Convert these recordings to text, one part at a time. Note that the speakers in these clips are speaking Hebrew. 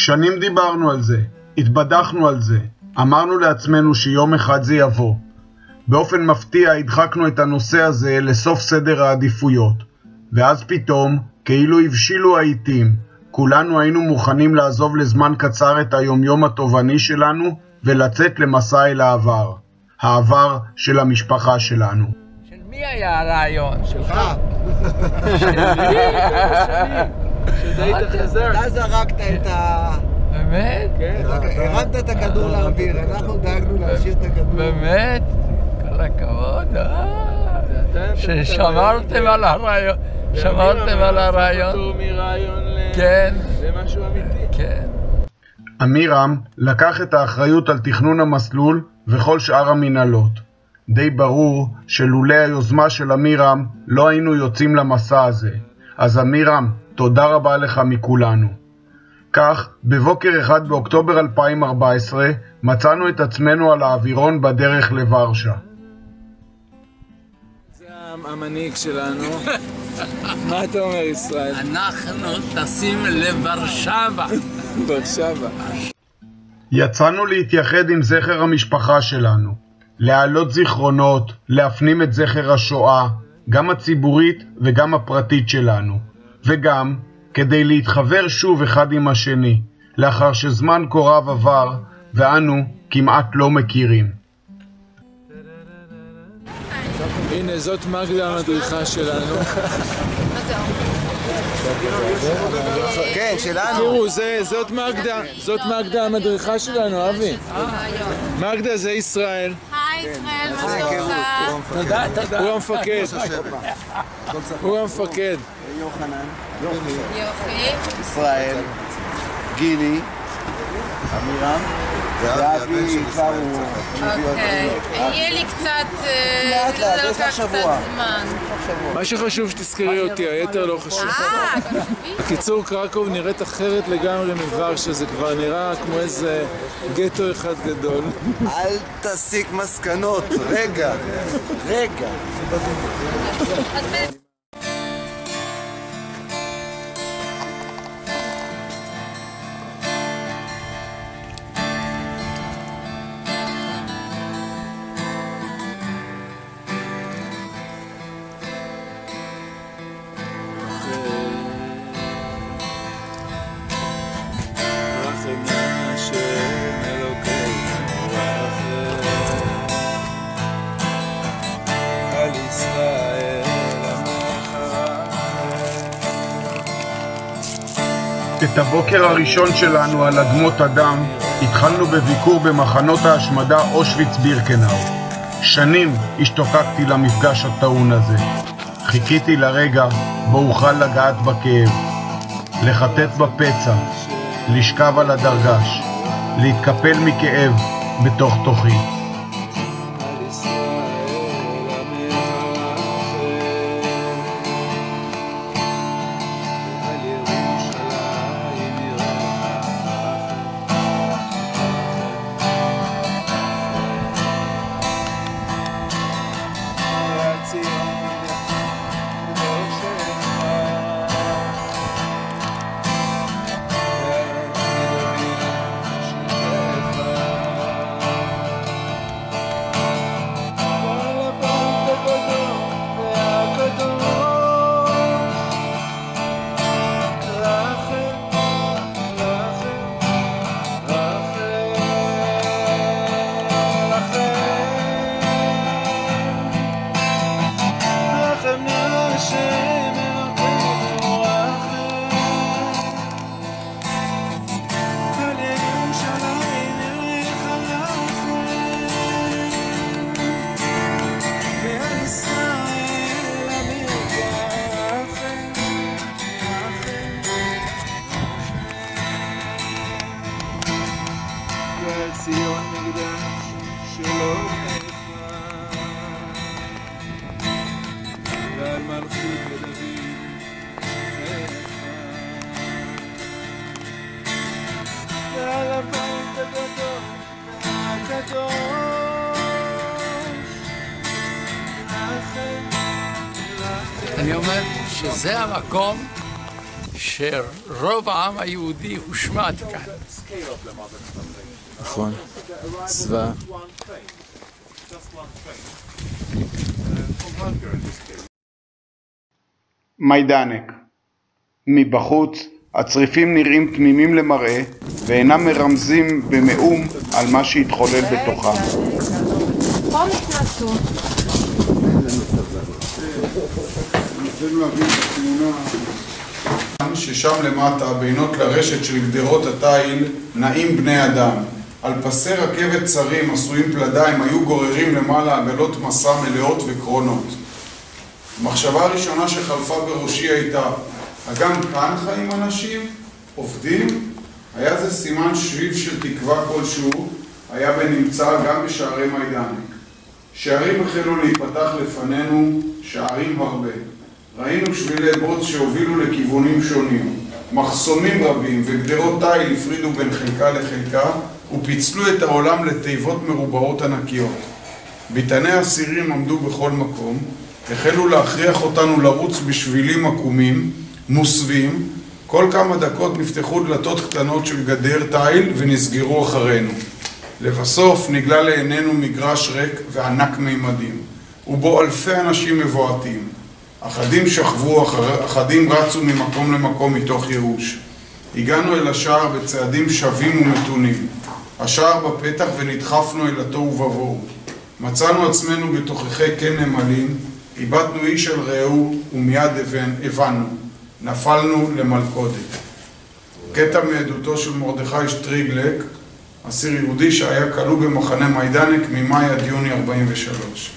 שנים דיברנו על זה, התבדחנו על זה, אמרנו לעצמנו שיום אחד זה יבוא. באופן מפתיע הדחקנו את הנושא הזה לסוף סדר העדיפויות, ואז פתאום, כאילו הבשילו העיתים, כולנו היינו מוכנים לעזוב לזמן קצר את היומיום התובעני שלנו ולצאת למסע אל העבר. העבר של המשפחה שלנו. של מי היה הרעיון? שלך. שלי חזק. אתה זרקת את ה... באמת? כן, הרמת את הכדור לאוויר, אנחנו דאגנו להשאיר את הכדור. באמת? כל הכבוד, ששמרתם על הרעיון. שמרתם על הרעיון. כן. למשהו אמיתי. כן. אמירם לקח את האחריות על תכנון המסלול וכל שאר המנהלות. די ברור שלולא היוזמה של אמירם לא היינו יוצאים למסע הזה. אז אמירם, תודה רבה לך מכולנו. כך, בבוקר 1 באוקטובר 2014 מצאנו את עצמנו על האווירון בדרך לוורשה. זה המנהיג שלנו. מה אתה אומר, ישראל? אנחנו טסים לוורשבה. ורשבה. יצאנו להתייחד עם זכר המשפחה שלנו, להעלות זיכרונות, להפנים את זכר השואה, גם הציבורית וגם הפרטית שלנו, וגם כדי להתחבר שוב אחד עם השני, לאחר שזמן כה רב עבר ואנו כמעט לא מכירים. הנה, זאת מגדה המדריכה שלנו. כן, שלנו. תראו, זאת מגדה המדריכה שלנו, אבי. מגדה זה ישראל. היי ישראל, מה שלומך? תודה, תודה. הוא המפקד. הוא המפקד. יוחנן. יופי. ישראל. גילי. אמירם. ואבי כבר הוא... אוקיי. יהיה לי קצת... לאט לאט, יש לך שבוע. זמן. מה שחשוב שתזכרי אותי, היתר לא חשוב. בקיצור, קרקוב נראית אחרת לגמרי מוורשה, זה כבר נראה כמו איזה גטו אחד גדול. אל תסיק מסקנות, רגע. את הבוקר הראשון שלנו על אדמות אדם התחלנו בביקור במחנות ההשמדה אושוויץ-בירקנאו. שנים השתוקקתי למפגש הטעון הזה. חיכיתי לרגע בו אוכל לגעת בכאב, לחטט בפצע, לשכב על הדרגש, להתקפל מכאב בתוך תוכי. ציון מקדש שלא נחרב, ועל מלכות לדוד ועל הבית הגדול והקדוש אני אומר שזה המקום שרוב העם היהודי הושמד כאן. נכון, צבא. מיידנק. מבחוץ הצריפים נראים תמימים למראה ואינם מרמזים במאום על מה שהתחולל בתוכם. פה נכנסו. ששם למטה, בינות לרשת של גדרות התיל, נעים בני אדם. על פסי רכבת צרים עשויים פלדיים היו גוררים למעלה עגלות מסע מלאות וקרונות. המחשבה הראשונה שחלפה בראשי הייתה, גם כאן חיים אנשים? עובדים? היה זה סימן שביב של תקווה כלשהו, היה בנמצא גם בשערי מיידנק. שערים החלו להיפתח לפנינו, שערים הרבה. ראינו שבילי בוץ שהובילו לכיוונים שונים. מחסומים רבים וגדרות תיל הפרידו בין חלקה לחלקה ופיצלו את העולם לתיבות מרובעות ענקיות. ביטני הסירים עמדו בכל מקום, החלו להכריח אותנו לרוץ בשבילים עקומים, מוסווים. כל כמה דקות נפתחו דלתות קטנות של גדר תיל ונסגרו אחרינו. לבסוף נגלה לעינינו מגרש ריק וענק מימדים, ובו אלפי אנשים מבועטים. אחדים שכבו, אחדים רצו ממקום למקום מתוך ייאוש. הגענו אל השער בצעדים שווים ומתונים. השער בפתח ונדחפנו אל התוהו ובוהו. מצאנו עצמנו בתוככי קן נמלים, איבדנו איש אל רעהו ומיד הבנו. נפלנו למלכודת. קטע מעדותו של מרדכי שטריגלק, אסיר יהודי שהיה כלוא במחנה מיידנק ממאי עד יוני 43.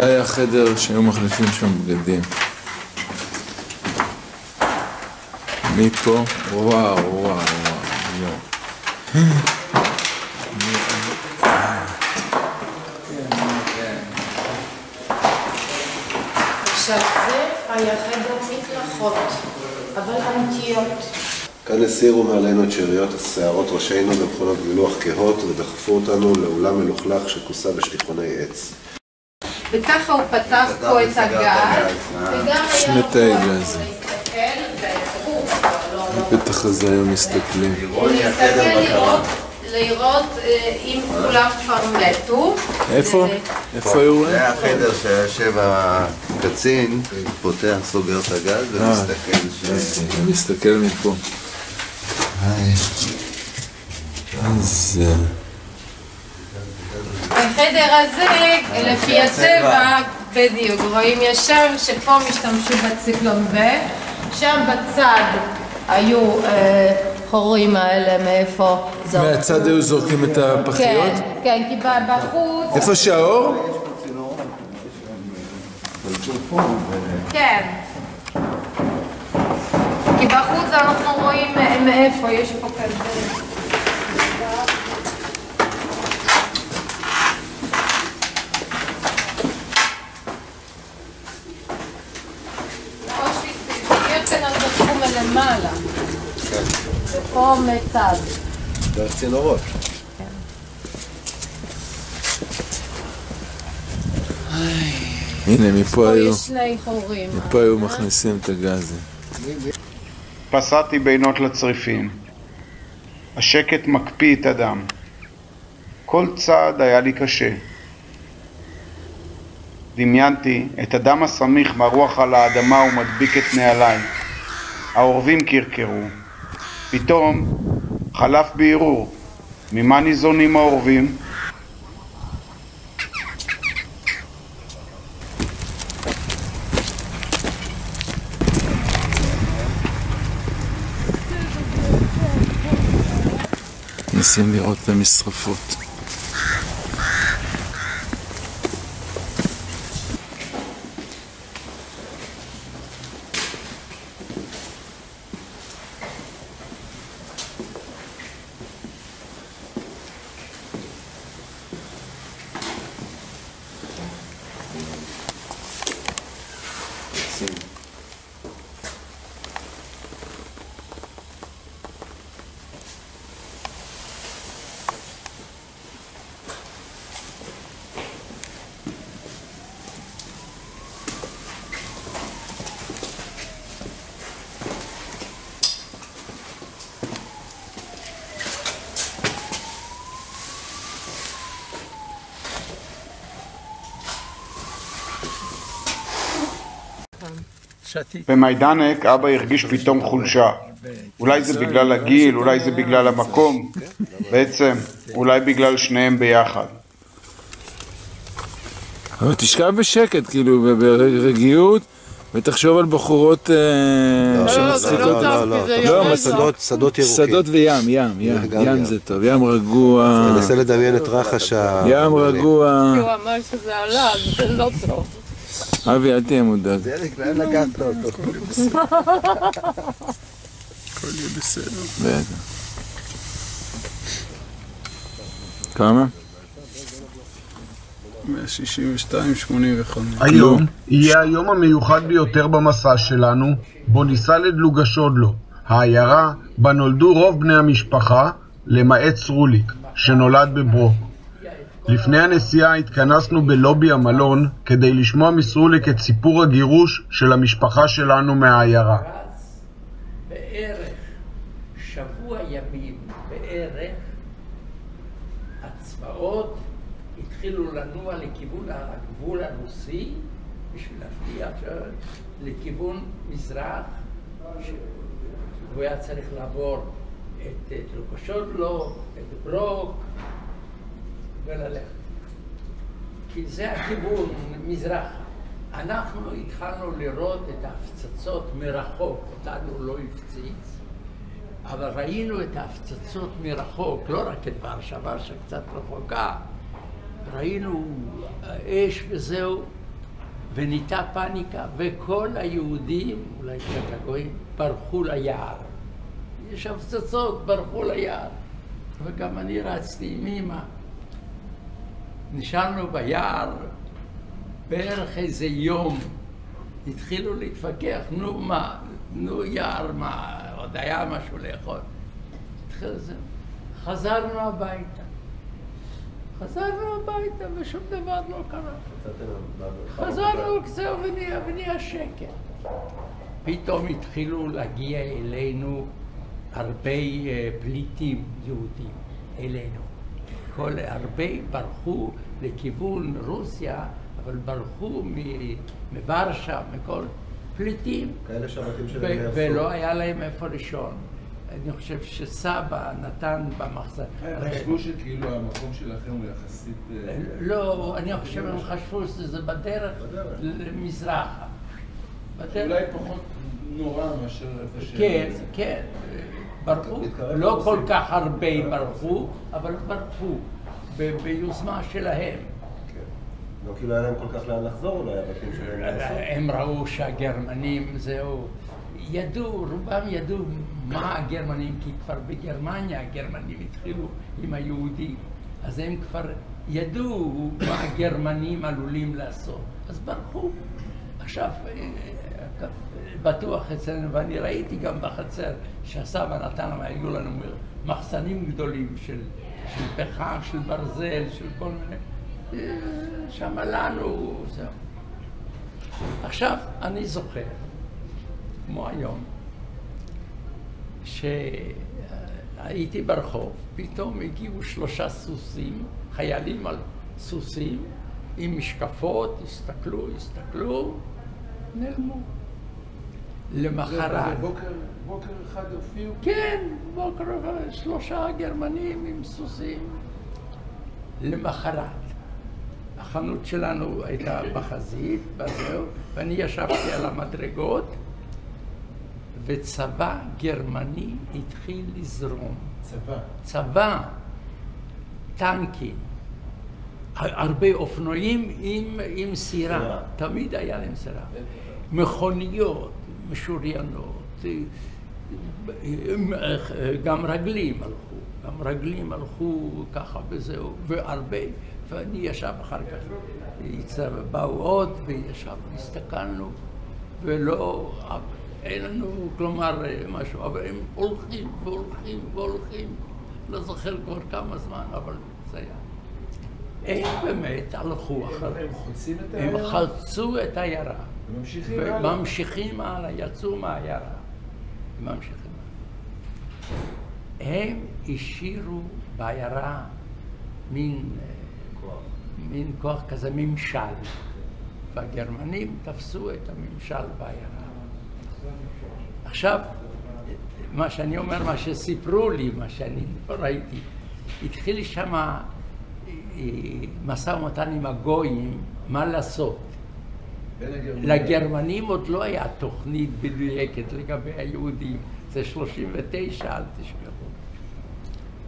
היה חדר שהיו מחליפים שם בגדים. מפה, וואו, וואו, וואו. עכשיו זה היה חדר מקלחות, אבל אמיתיות. כאן הסירו מעלינו את שאריות שערות ראשינו במכונות גילוח כהות ודחפו אותנו לאולם מלוכלך שכוסה בשטיחוני עץ. וככה הוא פתח פה את הגז, וגם שני תאי גז. בפתח הזה היום מסתכלים. לראות אם כולם כבר מתו. איפה? איפה היו? זה החדר שיושב הקצין, פותח, סוגר את הגז ומסתכל. מסתכל מפה. אז... בחדר הזה, לפי הצבע, בדיוק, רואים ישר שפה משתמשו בציקלון B, שם בצד היו חורים האלה, מאיפה זורקים. מהצד היו זורקים את הפחיות? כן, כי בחוץ... איפה שהאור? כן. כי בחוץ אנחנו רואים מאיפה, יש פה כזה... למעלה. ופה מצד. דרך צינורות. הנה, מפה היו. יש שני חורים. מפה היו מכניסים את הגז. פסעתי בינות לצריפים. השקט מקפיא את הדם. כל צעד היה לי קשה. דמיינתי את הדם הסמיך מרוח על האדמה ומדביק את נעליי. העורבים קרקרו. פתאום חלף בערעור. ממה ניזונים העורבים? נסים לראות את המשרפות. במיידנק אבא הרגיש פתאום חולשה. אולי זה בגלל הגיל, אולי זה בגלל המקום. בעצם, אולי בגלל שניהם ביחד. אבל תשכב בשקט, כאילו, ברגיעות, ותחשוב על בחורות שמצחיקות. לא, שדות ירוקים. שדות וים, ים זה טוב, ים רגוע. ננסה לדמיין את רחש ים רגוע. הוא אמר שזה עלה, זה לא טוב. אבי, אל תהיה מודאג. לאן לקחת אותו? הכל יהיה בסדר. בטח. כמה? 162.85. היום יהיה היום המיוחד ביותר במסע שלנו, בו ניסע לדלוגשודלו, העיירה בה נולדו רוב בני המשפחה, למעט סרוליק, שנולד בברוק. לפני הנסיעה התכנסנו בלובי המלון כדי לשמוע מסרוליק את סיפור הגירוש של המשפחה שלנו מהעיירה. בערך שבוע ימים בערך הצבאות התחילו לנוע לכיוון הגבול הרוסי בשביל להפתיע לכיוון מזרח, הוא היה צריך לעבור את דלוגשודלו, את ברוק וללכת, כי זה הכיוון מזרח. אנחנו התחלנו לראות את ההפצצות מרחוק, אותנו לא הפציץ, אבל ראינו את ההפצצות מרחוק, לא רק את ורשה שקצת רחוקה, ראינו אש וזהו, וניתה פאניקה, וכל היהודים, אולי קצת הגויים, ברחו ליער. יש הפצצות, ברחו ליער. וגם אני רצתי עם אמא. נשארנו ביער, בערך איזה יום, התחילו להתווכח, נו מה, נו יער מה, עוד היה משהו לאכול. התחיל זה. חזרנו הביתה. חזרנו הביתה ושום דבר לא קרה. חזרנו קצת ונהיה שקט. פתאום התחילו להגיע אלינו הרבה פליטים יהודים, אלינו. הרבה ברחו לכיוון רוסיה, אבל ברחו מוורשה, מכל פליטים. כאלה שהבתים שלהם נהרסו. ולא היה להם איפה לישון. אני חושב שסבא נתן במחסן. חשבו שכאילו המקום שלכם הוא יחסית... לא, אני חושב שהם חשבו שזה בדרך למזרחה. אולי פחות נורא מאשר איפה ש... כן, כן. ברחו, לא כל כך הרבה ברחו, אבל ברחו ביוזמה שלהם. לא כאילו היה להם כל כך לאן לחזור, אולי הבתים שלהם נהרסו. הם ראו שהגרמנים זהו, ידעו, רובם ידעו מה הגרמנים, כי כבר בגרמניה הגרמנים התחילו עם היהודים, אז הם כבר ידעו מה הגרמנים עלולים לעשות, אז ברחו. עכשיו, בטוח אצלנו, ואני ראיתי גם בחצר שהסבא נתן, היו לנו מחסנים גדולים של פחם, של ברזל, של כל מיני, שם לנו, זהו. עכשיו, אני זוכר, כמו היום, שהייתי ברחוב, פתאום הגיעו 3 סוסים, חיילים על סוסים, עם משקפות, הסתכלו, נעלמו. למחרת. בוקר אחד הופיעו? כן, בוקר אחד, 3 גרמנים עם סוסים. למחרת. החנות שלנו הייתה בחזית, וזהו, ואני ישבתי על המדרגות, וצבא גרמני התחיל לזרום. צבא, טנקים, הרבה אופנועים עם סירה, תמיד היה להם סירה. מכוניות, משוריינות, גם רגלים הלכו ככה וזהו, והרבה, ואני ישב אחר כך, באו עוד וישב, הסתכלנו, ולא, אין לנו, כלומר, משהו, אבל הם הולכים, לא זוכר כבר כמה זמן, אבל זה היה. הם באמת הלכו אחרי, הם חצו את העיירה, וממשיכים הלאה, יצאו מהעיירה, ממשיכים הלאה. הם השאירו בעיירה מין כוח כזה, ממשל, והגרמנים תפסו את הממשל בעיירה. עכשיו, מה שאני אומר, מה שסיפרו לי, מה שאני לא ראיתי, התחיל שם משא ומתן עם הגויים, מה לעשות. לגרמנים עוד לא היה תוכנית מדויקת לגבי היהודים, זה 39, אל תשכחו.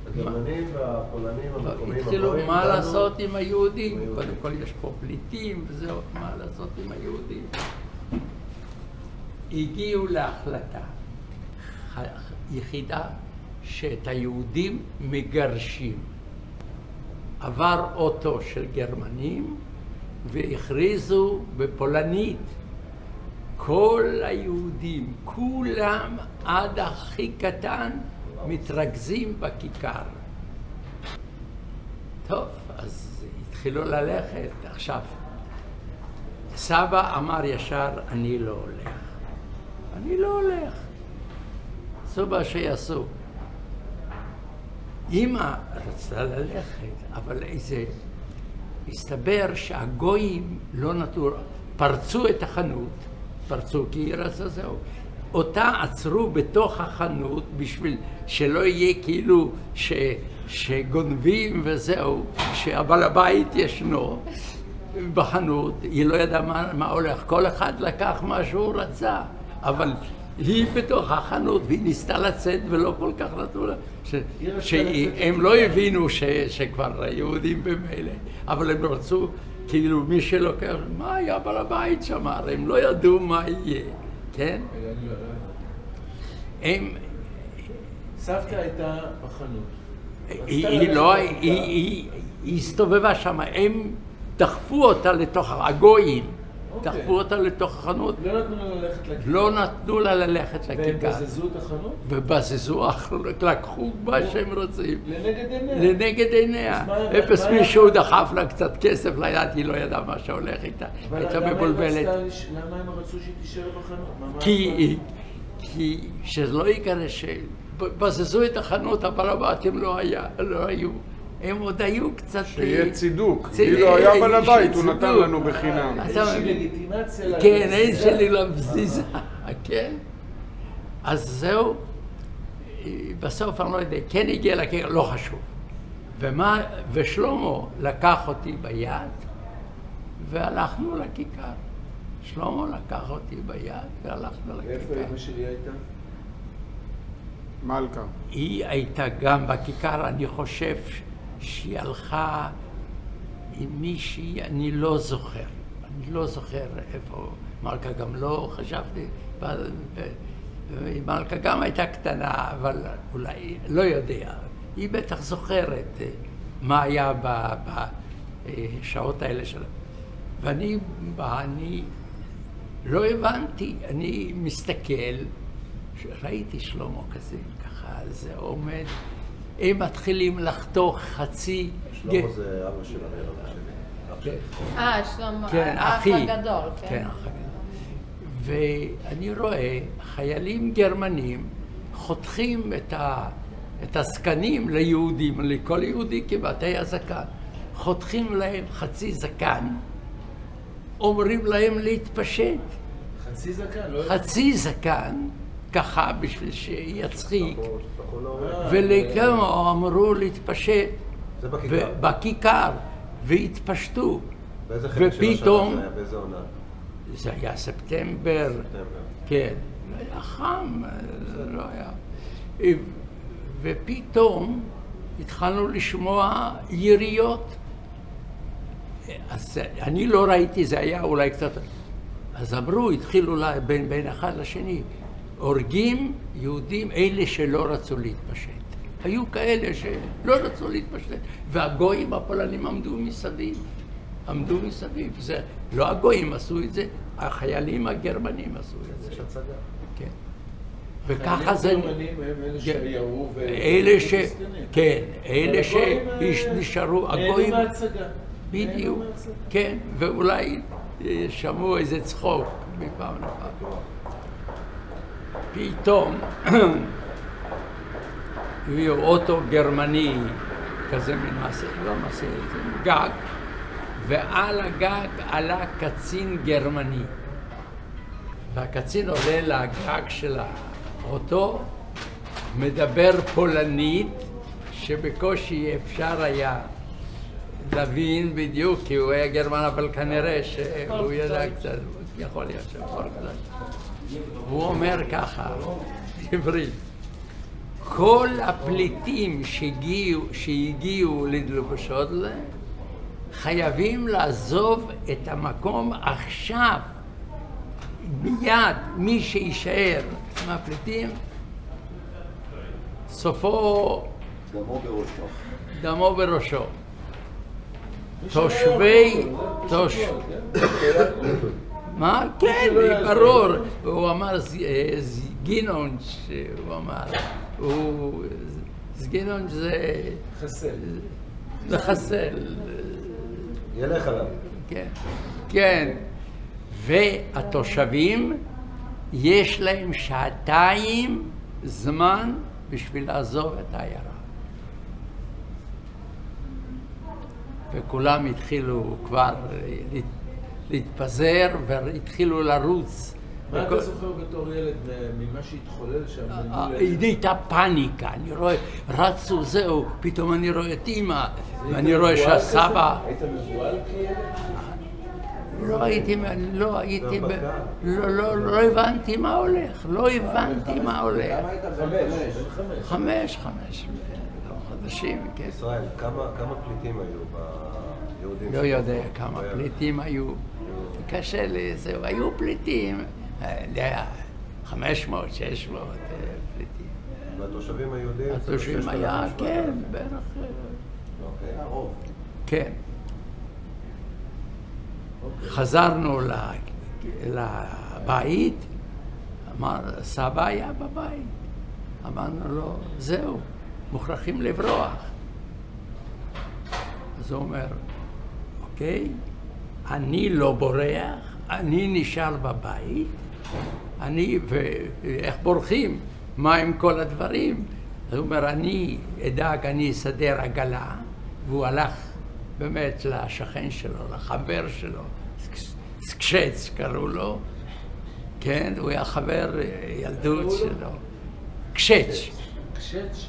הגרמנים והפולנים המקומיים התחילו מה לעשות עם היהודים, קודם כל יש פה פליטים וזהו, מה לעשות עם היהודים. הגיעו להחלטה יחידה שאת היהודים מגרשים. עבר אוטו של גרמנים והכריזו בפולנית, כל היהודים, כולם עד הכי קטן, מתרכזים בכיכר. טוב, אז התחילו ללכת. עכשיו, סבא אמר ישר, אני לא הולך. אני לא הולך. עשו מה שיעשו. אמא רצתה ללכת, אבל הסתבר שהגויים לא נתנו, פרצו את החנות, פרצו כי היא רצה זהו. אותה עצרו בתוך החנות בשביל שלא יהיה כאילו שגונבים וזהו, שהבעל הבית ישנו בחנות, היא לא ידעה מה הולך, כל אחד לקח מה שהוא רצה, אבל היא בתוך החנות והיא ניסתה לצאת ולא כל כך נתנו לה, שהם לא הבינו שכבר היהודים במילא, אבל הם רצו כאילו מי שלוקח, מה היה בעל הבית שמר, הם לא ידעו מה יהיה. כן? סבתא הייתה בחנות. היא הסתובבה שם, הם דחפו אותה לתוך, הגויים, דחפו אותה לתוך החנות. לא נתנו לה ללכת לכיכר. לא נתנו לה ללכת לכיכר. והם בזזו את החנות? ובזזו, לקחו מה שהם רוצים. לנגד עיניה? לנגד עיניה. אפס מישהו דחף לה קצת כסף ליד, היא לא ידעה מה שהולך איתה. הייתה מבולבלת. למה הם רצו שהיא תישאר בחנות? כי שזה לא יקרה שבזזו את החנות, אבל הבתים לא היו. הם עוד היו קצת... שיהיה צידוק. כאילו היה בעל הבית, הוא נתן לנו בחינם. איזושהי לגיטימציה לבזיזה. כן, איזושהי לבזיזה, כן. אז זהו, בסוף אני לא יודע, כן הגיע לכיכר, לא חשוב. ושלמה לקח אותי ביד, והלכנו לכיכר. שלמה לקח אותי ביד, והלכנו לכיכר. ואיפה אמא שלי הייתה? מלכה. היא הייתה גם בכיכר, אני חושב שהיא הלכה עם מישהי, אני לא זוכר. אני לא זוכר איפה, מלכה גם לא, חשבתי, מלכה גם הייתה קטנה, אבל אולי, לא יודע. היא בטח זוכרת מה היה בשעות האלה שלה. ואני לא הבנתי, אני מסתכל, ראיתי שלמה כזה, ככה, זה עומד, הם מתחילים לחתוך חצי... שלמה זה אבא של הרי שלמה, כן, האח אחי. הגדול, כן. כן, האח הגדול. ואני רואה חיילים גרמנים חותכים את הזקנים ליהודים, לכל יהודי כמעט היה זקן. חותכים להם חצי זקן, אומרים להם להתפשט. חצי זקן, לא? חצי זקן, ככה בשביל שיצחיק, ולכמה אמרו להתפשט בכיכר, והתפשטו. באיזה חלק של השנה זה היה? באיזה עונה? זה היה ספטמבר, כן, היה חם, זה לא היה. ופתאום התחלנו לשמוע יריות. אז אני לא ראיתי, זה היה אולי קצת... אז אמרו, התחילו בין אחד לשני, הורגים יהודים אלה שלא רצו להתפשט. היו כאלה שלא רצו להתפשט, והגויים הפולנים עמדו מסביב. זה, לא הגויים עשו את זה, החיילים הגרמנים עשו את זה. יש הצגה. כן. וככה זה... חיילים גרמנים הם אלה שירו אלה כן, אלה שנשארו, הגויים... נהנו מהצגה. בדיוק, כן, ואולי שמעו איזה צחוק מפעם לפעם. פתאום הביאו אוטו גרמני, כזה מין מסע, לא מסע, גג, ועל הגג עלה קצין גרמני. והקצין עולה לגג של האוטו, מדבר פולנית, שבקושי אפשר היה להבין בדיוק, כי הוא היה גרמן, אבל כנראה שהוא ידע קצת, יכול להיות שכל קצת. הוא אומר ככה, עברית, כל הפליטים שהגיעו לדלובשודלה חייבים לעזוב את המקום עכשיו, מיד. מי שישאר מהפליטים, סופו דמו בראשו. מה? כן, ברור. הוא אמר זגינונש, הוא אמר. זגינונש זה... חסל. לחסל. ילך עליו. כן, כן. והתושבים, יש להם 2 זמן בשביל לעזוב את העיירה. וכולם התחילו כבר להתפזר והתחילו לרוץ. מה אתה זוכר בתור ילד ממה שהתחולל שם? הייתה פאניקה, אני רואה, רצו, זהו, פתאום אני רואה את אמא, ואני רואה שהסבא... היית מבוהל כילד? לא הבנתי מה הולך, לא הבנתי מה הולך. כמה היית? 5 חודשים, כן. ישראל, כמה פליטים היו ביהודים? לא יודע כמה פליטים היו. קשה לי, זהו, היו פליטים, 500, 600 פליטים. והתושבים היהודים? התושבים היה, כן, בערך. אוקיי, הרוב. כן. חזרנו לבית, אמר, סבא היה בבית. אמרנו לו, זהו, מוכרחים לברוח. אז הוא אומר, אוקיי, אני לא בורח, אני נשאר בבית, ואיך בורחים? מה עם כל הדברים? אז הוא אומר, אני אדאג, אני אסדר עגלה, והוא הלך באמת לשכן שלו, לחבר שלו, סקשץ קראו לו, כן, הוא היה חבר ילדות שלו. קשץ. קשץ?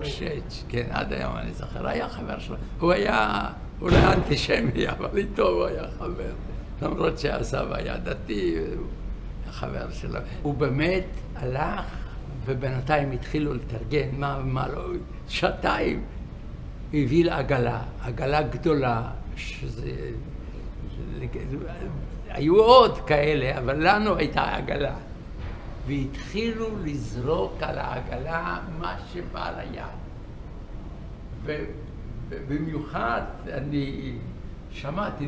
קשץ, כן, עד היום אני זוכר, היה חבר שלו. הוא היה אולי אנטישמי, אבל איתו הוא היה חבר. למרות שהסבא היה דתי, הוא היה חבר שלו. הוא באמת הלך, ובינתיים התחילו לתרגן, מה לא, 2 הביא לעגלה, עגלה גדולה, שזה... היו עוד כאלה, אבל לנו הייתה עגלה. והתחילו לזרוק על העגלה מה שבא ליד. ובמיוחד אני שמעתי,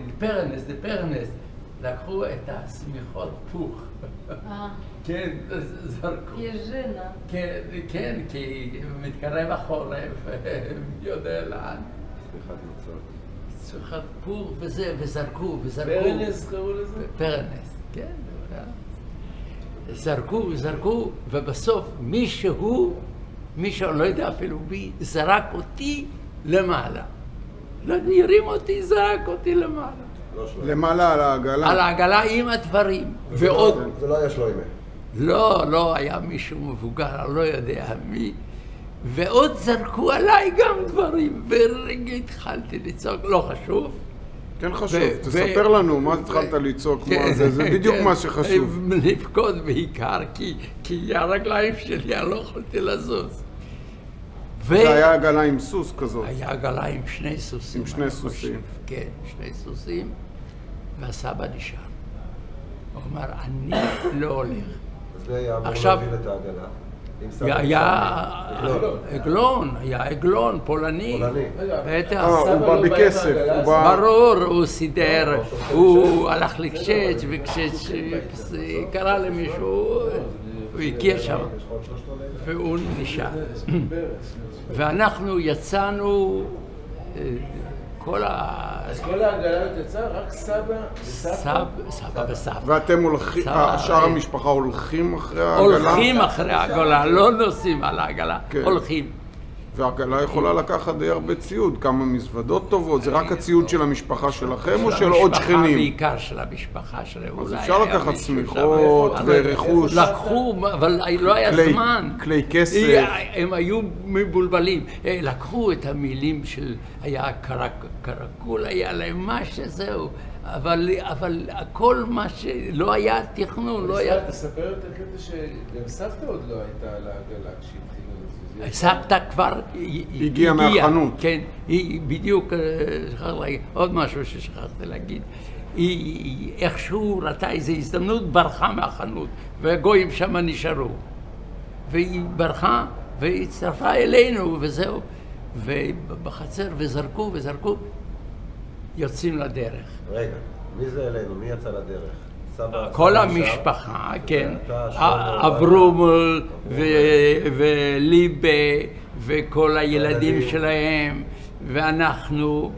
דפרנס, לקחו את השמיכות פוך. כן, זרקו. יז'נה. כן, כי מתקרב החורף, יודע לאן. שמיכת פוך וזה, וזרקו. פרנס קראו לזה? פרנס, כן. זרקו, ובסוף מישהו, לא יודע אפילו מי, זרק אותי למעלה. לא הרים אותי, זרק אותי למעלה. למעלה על העגלה? על העגלה עם הדברים. ועוד... זה לא היה שלוימה. לא היה מישהו מבוגר, לא יודע מי. ועוד זרקו עליי גם דברים, ורגע התחלתי לצעוק, לא חשוב. כן חשוב, תספר לנו מה התחלת לצעוק, זה בדיוק מה שחשוב. לבכות בעיקר, כי הרגליים שלי, אני לא יכולתי לזוז. זה היה עגלה עם סוס כזאת. היה עגלה עם 2 סוסים. עם 2 סוסים. כן, 2 סוסים, והסבא נשאר. הוא אמר, אני לא הולך. אז היה אמור להוביל את העגלה. היה עגלון, פולני. בטח. הוא בא בכסף. ברור, הוא סידר, הוא הלך לקשץ' וקשץ' קרא למישהו, הוא הכיר שם, והוא נשאר. ואנחנו יצאנו, אז כל העגלה יצאה, רק סבא וסבתא? סבא וסבתא. ואתם הולכים, שאר המשפחה הולכים אחרי העגלה? הולכים אחרי העגלה, לא נוסעים על העגלה, הולכים. והעגלה יכולה לקחת די הרבה ציוד, כמה מזוודות טובות, זה רק הציוד של המשפחה שלכם או של עוד שכנים? בעיקר של המשפחה שלהם. אז אפשר לקחת סמיכות ורכוש. לקחו, אבל לא היה זמן. כלי כסף. הם היו מבולבלים. לקחו את המילים של, היה קרקול, היה להם מה שזהו. אבל הכל מה שלא היה תכנון, לא היה... תספר את הקטע שגם סבתא עוד לא הייתה על העגלה כשהתחילו את זה. סבתא כבר הגיעה מהחנות. כן, היא בדיוק, עוד משהו ששכחתי להגיד. היא איכשהו ראתה איזו הזדמנות, ברחה מהחנות, והגויים שם נשארו. והיא ברחה והצטרפה אלינו וזהו. ובחצר וזרקו, יוצאים לדרך. רגע, מי זה אלינו? מי יצא לדרך? כל המשפחה, כן. אברומל וליבה וכל הילדים שלהם, ואנחנו,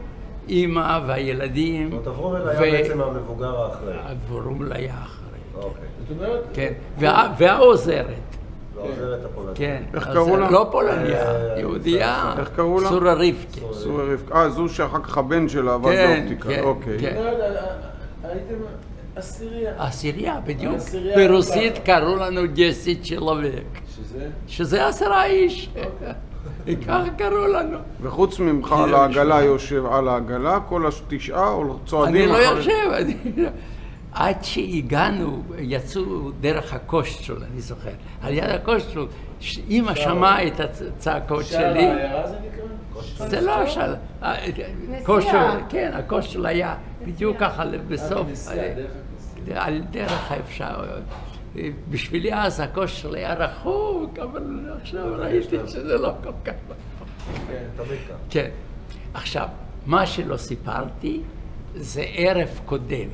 אמא והילדים. זאת אומרת, אברומל היה בעצם המבוגר האחראי. אברומל היה אחראי. אוקיי. זאת אומרת? כן, והעוזרת. והעוזרת הפולניה. כן. איך קראו לה? לא פולניה, יהודייה. איך קראו לה? סורה רבקה. סורה רבקה. זו שאחר כך הבן שלה עבד באופטיקה. אוקיי. זאת אומרת, הייתם עשירייה, בדיוק. ברוסית קראו לנו ג'סית צ'לובק. שזה 10 איש. ככה קראו לנו. וחוץ ממך על העגלה יושב על העגלה, כל 9 צועדים אחרי. אני לא יושב, עד שהגענו, יצאו דרך הקושטשול, אני זוכר. על יד הקושטשול, אמא שמעה את הצעקות שלי. שער העיירה זה נקרא? זה לא שער. קושטשול, כן, הקושטשול היה בדיוק ככה בסוף. על דרך האפשר. בשבילי אז הקושטשול היה רחוק, אבל עכשיו ראיתי שזה לא כל כך רחוק. כן. עכשיו, מה שלא סיפרתי זה ערב קודם.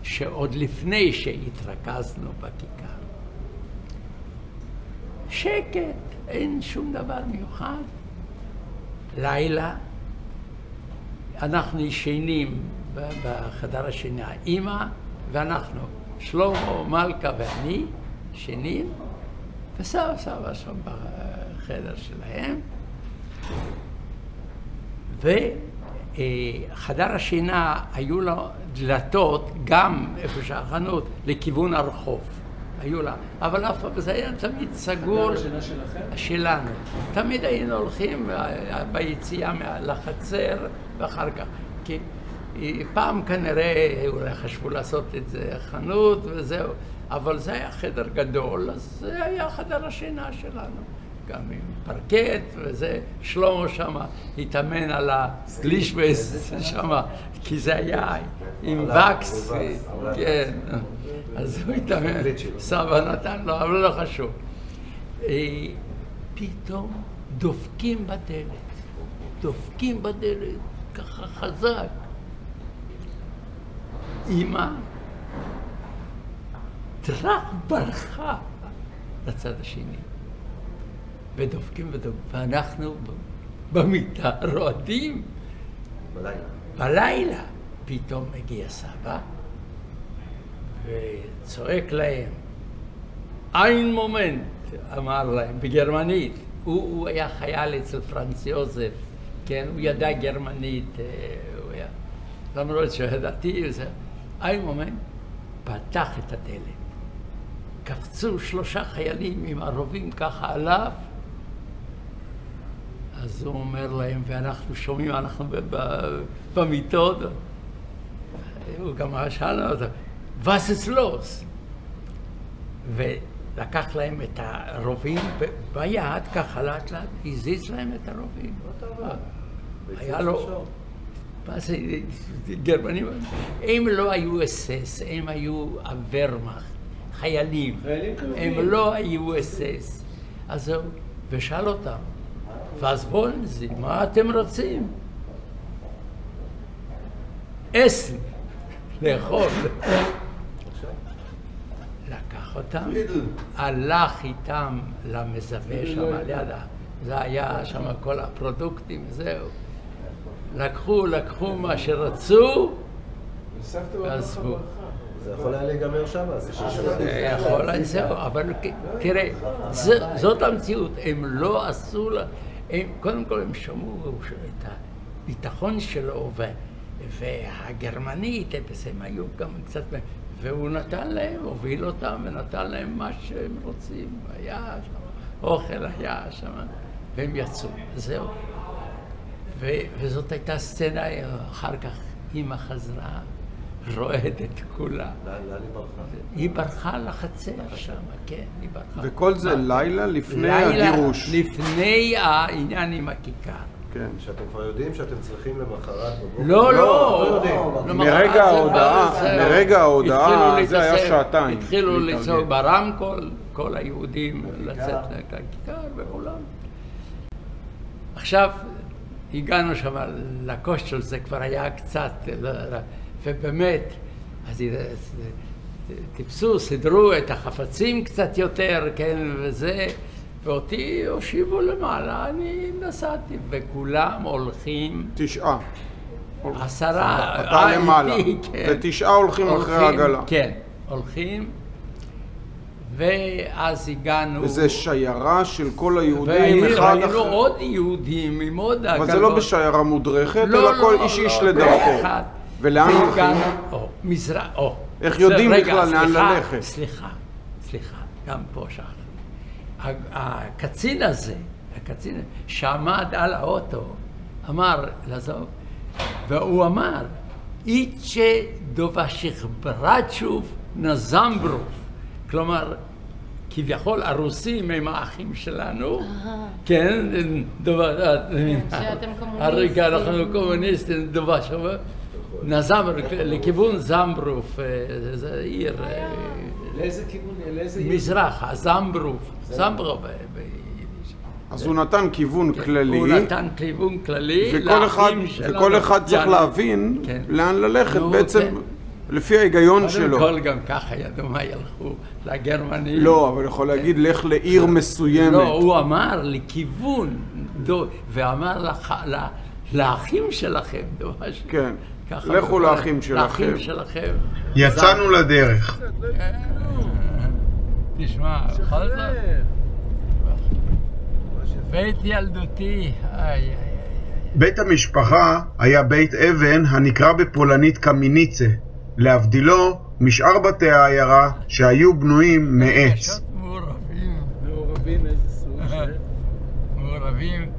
שעוד לפני שהתרכזנו בכיכר. שקט, אין שום דבר מיוחד. לילה, אנחנו ישנים בחדר השינה, אמא ואנחנו, שלמה, מלכה ואני, ישנים, וסבא שם בחדר שלהם. חדר השינה היו לו דלתות, גם איפה שהחנות, לכיוון הרחוב. היו לה, אבל אף פעם זה היה תמיד סגור. חדר השינה שלכם? שלנו. תמיד היינו הולכים ביציאה לחצר ואחר כך. כי פעם כנראה אולי חשבו לעשות את זה חנות וזהו, אבל זה היה חדר גדול, אז זה היה חדר השינה שלנו. גם עם פרקט וזה, שלמה שמה התאמן על הגלישבס שמה, כי זה היה עם וקס, כן, אז הוא התאמן, סבא נתן לו, אבל לא חשוב. פתאום דופקים בדלת, ככה חזק. אמא, טרח ברחה לצד השני. ודופקים, ואנחנו במיטה רועדים. בלילה. פתאום מגיע סבא וצועק להם, אין מומנט, אמר להם, בגרמנית. הוא היה חייל אצל פרנץ יוזף, כן, הוא ידע גרמנית, למרות שידעתי, אין מומנט, פתח את הדלת. קפצו 3 חיילים עם ערובים ככה עליו, אז הוא אומר להם, ואנחנו שומעים, אנחנו במיטות, הוא גם שאל אותו, was ist los? ולקח להם את הרובים ביד, ככה לאט לאט, הזיז להם את הרובים. היה לו, מה זה, גרמנים, הם לא היו אס-אס, הם היו הוורמאכט, חיילים, הם לא היו אס-אס. אז הוא, ושאל אותם, ואז wollen Sie, מה אתם רוצים? אסן, לאכול. לקח אותם, הלך איתם למזווה שם על יד, זה היה שם כל הפרודוקטים, זהו. לקחו מה שרצו, ועזבו. זה יכול היה להיגמר שם, זה יכול, זהו, אבל תראה, זאת המציאות, הם לא עשו לה, קודם כל הם שמעו את הביטחון שלו, והגרמנית, הם היו גם קצת, והוא נתן להם, הוביל אותם ונתן להם מה שהם רוצים. היה שם, אוכל היה שם, והם יצאו, זהו. וזאת הייתה סצנה, אחר כך אמא חזרה, רועדת כולה. לאן היא ברחה? היא ברחה לחצר שם, כן, היא ברחה. וכל זה לילה לפני הגירוש. לילה לפני העניין עם הכיכר. כן. שאתם כבר יודעים שאתם צריכים למחרת בבוקר? לא. מרגע ההודעה, זה היה שעתיים. התחילו לצעוק ברמקול, כל היהודים לצאת לכיכר וכולם. עכשיו, הגענו שם לקושטל, זה כבר היה קצת, ובאמת, אז טיפסו, סידרו את החפצים קצת יותר, כן, וזה, ואותי הושיבו למעלה, אני נסעתי, וכולם הולכים... 9. 10. אתה למעלה, ו9 הולכים אחרי העגלה. כן, הולכים, ואז הגענו... וזה שיירה של כל היהודים, ראינו עוד יהודים עם עוד עגלות. אבל זה לא בשיירה מודרכת, אלא כל איש לדרכו. ולאן הולכים? מזרח, איך יודעים בכלל לאן ללכת? סליחה, גם פה שכחתי. הקצין הזה, שעמד על האוטו, אמר לעזוב, והוא אמר, איצ'ה דובשיך ברצ'וב נזמברוף. כלומר, כביכול הרוסים הם האחים שלנו, כן, שאתם קומוניסטים. הרגע אנחנו קומוניסטים, דובשיך, נזמברוף, לכיוון זמברוף, זה עיר... לאיזה כיוון? מזרח, זמברוף, זמברוף ביידיש. אז הוא נתן כיוון כללי. הוא נתן כיוון כללי לאחים שלנו. וכל אחד צריך להבין לאן ללכת בעצם לפי ההיגיון שלו. קודם כל גם ככה ידעו מה ילכו לגרמנים. לא, אבל יכול להגיד לך לעיר מסוימת. לא, הוא אמר לכיוון, ואמר לאחים שלכם. כן, לכו לאחים שלכם. לאחים שלכם. יצאנו לדרך. תשמע, בכל זאת, בית ילדותי, בית המשפחה היה בית אבן הנקרא בפולנית קמיניצה, להבדילו משאר בתי העיירה שהיו בנויים מעץ. מעורבים איזה סוג של? מעורבים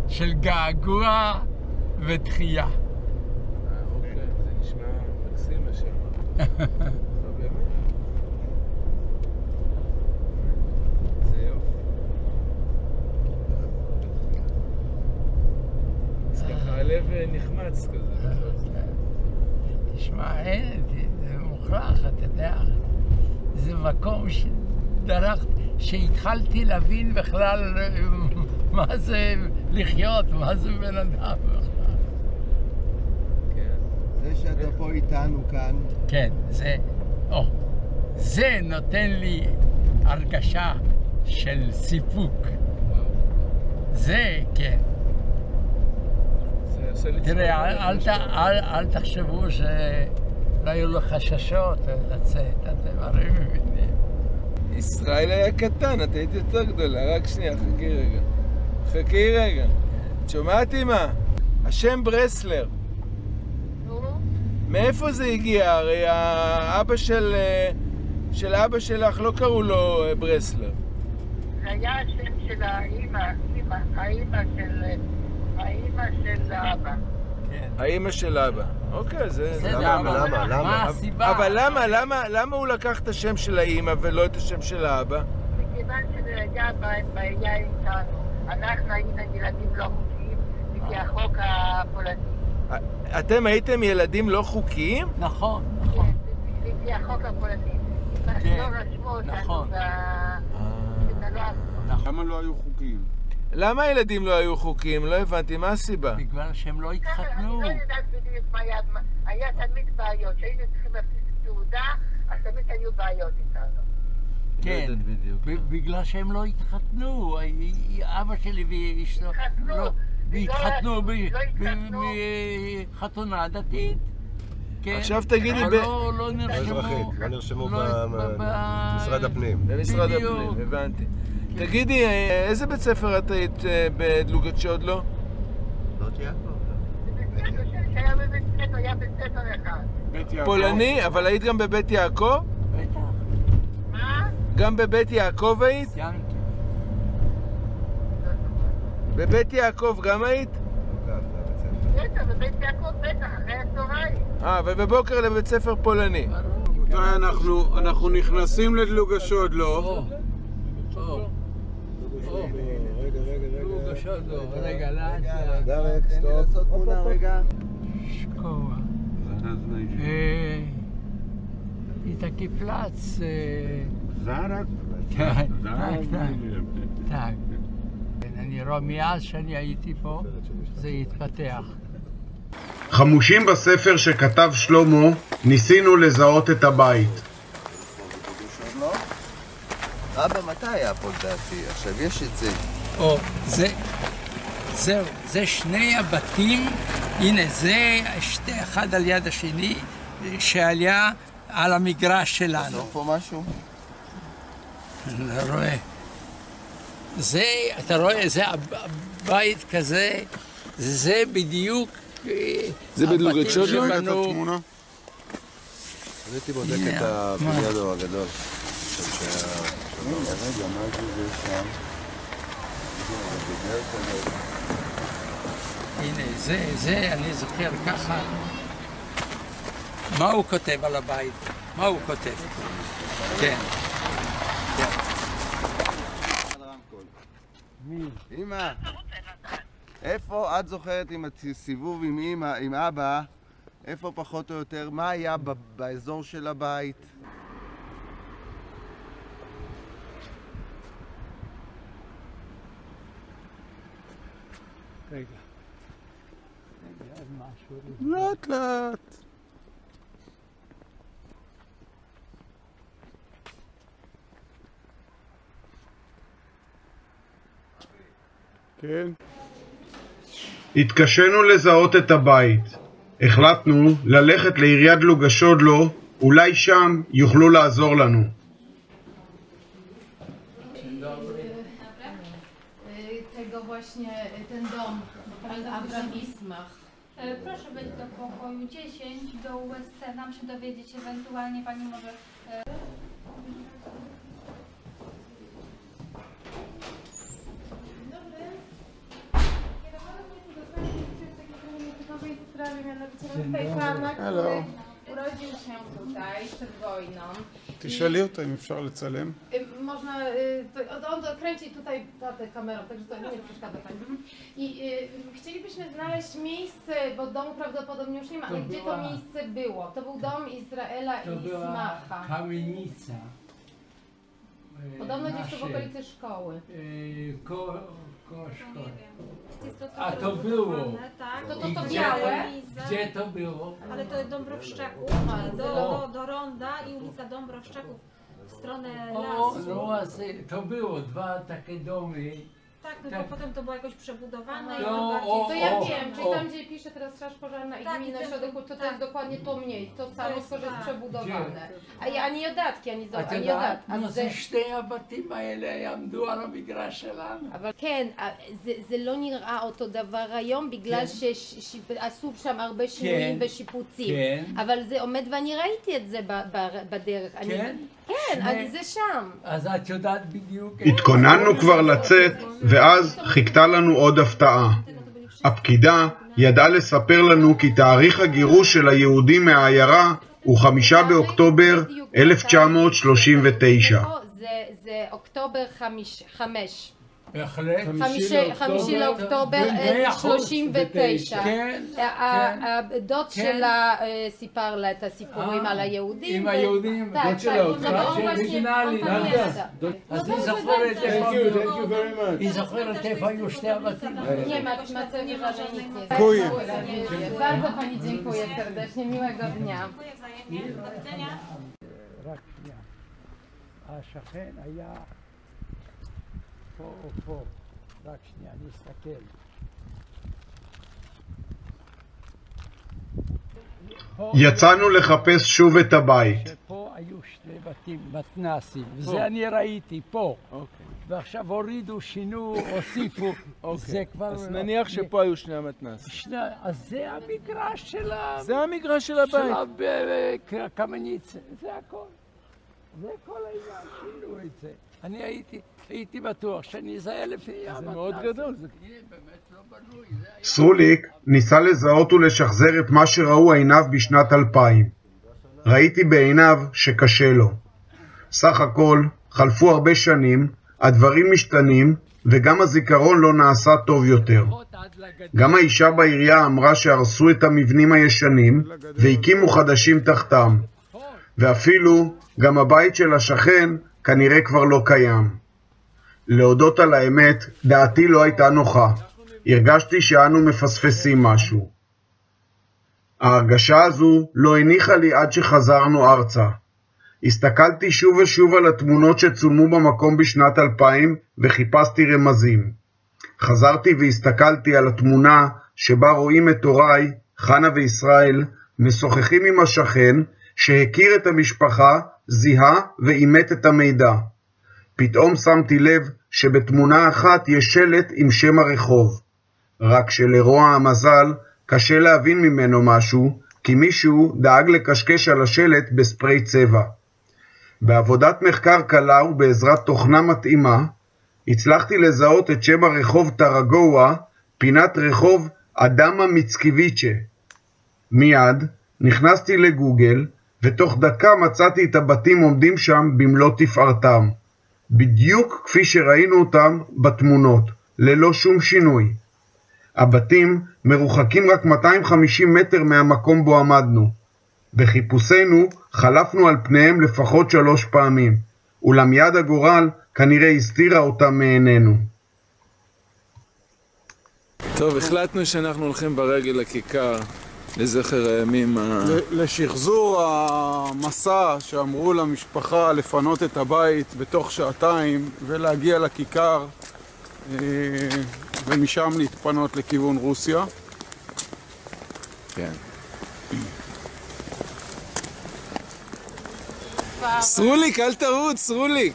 של געגוע ותחייה. אוקיי, זה נשמע מקסים השם. הלב נחמץ כזה. תשמע, זה מוכרח, אתה יודע, זה מקום שהתחלתי להבין בכלל מה זה לחיות, מה זה בן אדם בכלל. זה שאתה פה איתנו כאן. כן, זה נותן לי הרגשה של סיפוק. זה, כן. תראה, אל תחשבו שלא היו לו חששות לצאת, אתם הרי מבינים. ישראל היה קטן, את היית יותר גדולה, רק שנייה, חכי רגע. את שומעת אמא? השם ברסלר. מאיפה זה הגיע? הרי האבא של אבא שלך לא קראו לו ברסלר. זה היה השם של האמא של אבא. האמא של אבא. אוקיי, זה... למה? מה הסיבה? אבל למה הוא לקח את השם של האמא ולא את השם של האבא? מכיוון שזה היה בעיה איתנו. אנחנו היינו ילדים לא חוקיים לפי החוק הפולני. אתם הייתם ילדים לא חוקיים? נכון. כן, לפי החוק הפולני. לא רשמו אותנו למה לא היו חוקיים? למה הילדים לא היו חוקיים? לא הבנתי, מה הסיבה? בגלל שהם לא התחתנו. אני לא יודעת בדיוק מה היה תמיד בעיות, שהיינו צריכים להפסיק תעודה, אז תמיד היו בעיות איתנו. כן, בגלל שהם לא התחתנו. אבא שלי ואשתו והתחתנו בחתונה דתית. עכשיו תגידי... לא נרשמו במשרד הפנים. במשרד הפנים, הבנתי. תגידי, איזה בית ספר את היית בלוגצ'ודלו? לא תהיה פה. שהיה בבית ספר, היה בית ספר אחד. פולני, אבל היית גם בבית יעקב? בטח. מה? גם בבית יעקב היית? ציינתי. בבית יעקב גם היית? בטח, בבית יעקב בטח, אחרי הצהריים. ובבוקר לבית ספר פולני. רבותיי, אנחנו נכנסים לדלוגשודלו. רגע, לאט. דרק, סטופ. לעשות תמונה רגע. Szkoła. I taki plac. זרק? Tak. אני רואה מאז שאני הייתי פה, זה התפתח. חמושים בספר שכתב שלמה, ניסינו לזהות את הבית. אבא, מתי היה פה לדעתי? עכשיו יש את זה. זהו, זה שני הבתים, הנה זה אחד על יד השני, שעליה על המגרש שלנו. תעזור פה משהו? אני לא רואה. זה, אתה רואה, זה הבית כזה, זה בדיוק זה בדלוגצ'ודלו? הייתי בודק את הבניינו הגדול. רגע, מה זה שם? הנה, זה, אני זוכר ככה. מה הוא כותב על הבית? מה הוא כותב? כן. אמא, איפה את זוכרת עם הסיבוב עם אמא, עם אבא, איפה פחות או יותר, מה היה באזור של הבית? רגע. משהו. לאט לאט. כן. התקשינו לזהות את הבית. החלטנו ללכת לעיריית דלוגשודלו, אולי שם יוכלו לעזור לנו. Tego właśnie ten dom, pan Abraham Ismach. Proszę być do pokoju 10, do USC, nam się dowiedzieć, ewentualnie pani może... Hello. Urodził się tutaj przed wojną. תשאלי אותה אם אפשר לצלם. Można, on kręci tutaj tę kamerą, także to nie przeszkadza pani. I chcielibyśmy znaleźć miejsce, bo domu prawdopodobnie już nie ma, ale gdzie to miejsce było? To był dom Izraela i Ismacha. Kamienica. Podobno gdzieś tu w okolicy szkoły. Koło szkoły. A to było. Tak, To białe. Gdzie to było? ale to Dąbrowszczaków, do Ronda i ulica Dąbrowszczaków w stronę lasu. No to było dwa takie domy. Tak, tylko potem to było jakoś przebudowane i To ja wiem, czyli tam gdzie pisze teraz Straż Pożarna i Gmina Środek, to jest dokładnie to mniej, to samo, tylko że jest przebudowane. ani dodatki, ani dodatki. זה שתי הבתים האלה יעמדו על המגרש שלנו. אבל כן, זה לא נראה אותו דבר היום בגלל שעשו שם הרבה שינויים ושיפוצים. אבל זה עומד ואני ראיתי את זה בדרך. כן? כן, זה שם. אז את יודעת בדיוק... התכוננו כבר לצאת, ואז חיכתה לנו עוד הפתעה. הפקידה ידעה לספר לנו כי תאריך הגירוש של היהודים מהעיירה הוא 5 באוקטובר 1939. זה אוקטובר 5. בהחלט. 5 לאוקטובר 39. הדוד שלה סיפר לה את הסיפורים על היהודים. עם היהודים, דוד שלה אוריגינלי. אז היא זוכרת היא זוכרת איפה היו שתי הבתים. Nie ma wzmacniania żadnej nic nie. Dziękuję. Bardzo pani dziękuję serdecznie. Miłego dnia. Dziękuję wzajemnie, do widzenia. רק שנייה. השכן היה פה או פה. רק שנייה, אני אסתכל. יצאנו לחפש שוב את הבית. שפה היו שני בתים, מתנ"סים, וזה אני ראיתי פה. ועכשיו הורידו, שינו, הוסיפו. זה כבר... אז נניח שפה היו שני המתנ"ס. אז זה המגרש של ה... זה המגרש של הבית. של הקמניצה, זה הכל. זה כל העניין, שינו את זה. אני הייתי בטוח שאני אזהה לפי המתנ"ס. זה מאוד גדול. זה באמת לא בנוי. סרוליק ניסה לזהות ולשחזר את מה שראו עיניו בשנת 2000. ראיתי בעיניו שקשה לו. סך הכל, חלפו הרבה שנים, הדברים משתנים, וגם הזיכרון לא נעשה טוב יותר. גם האישה בעירייה אמרה שהרסו את המבנים הישנים, והקימו חדשים תחתם. ואפילו, גם הבית של השכן כנראה כבר לא קיים. להודות על האמת, דעתי לא הייתה נוחה. הרגשתי שאנו מפספסים משהו. ההרגשה הזו לא הניחה לי עד שחזרנו ארצה. הסתכלתי שוב ושוב על התמונות שצולמו במקום בשנת 2000 וחיפשתי רמזים. חזרתי והסתכלתי על התמונה שבה רואים את הוריי, חנה וישראל, משוחחים עם השכן שהכיר את המשפחה, זיהה ואימת את המידע. פתאום שמתי לב שבתמונה אחת יש שלט עם שם הרחוב. רק שלרוע המזל קשה להבין ממנו משהו, כי מישהו דאג לקשקש על השלט בספרי צבע. בעבודת מחקר קלה ובעזרת תוכנה מתאימה, הצלחתי לזהות את שם הרחוב טרגואה, פינת רחוב אדמה מיצקיביצ'ה. מיד נכנסתי לגוגל, ותוך דקה מצאתי את הבתים עומדים שם במלוא תפארתם. בדיוק כפי שראינו אותם בתמונות, ללא שום שינוי. הבתים מרוחקים רק 250 מטר מהמקום בו עמדנו. בחיפושנו חלפנו על פניהם לפחות 3 פעמים, אולם יד הגורל כנראה הסתירה אותם מעינינו. טוב, החלטנו שאנחנו הולכים ברגל לכיכר לזכר הימים לשחזור המסע שאמרו למשפחה לפנות את הבית בתוך 2 ולהגיע לכיכר ומשם להתפנות לכיוון רוסיה. כן. סרוליק, אל תרוץ, סרוליק.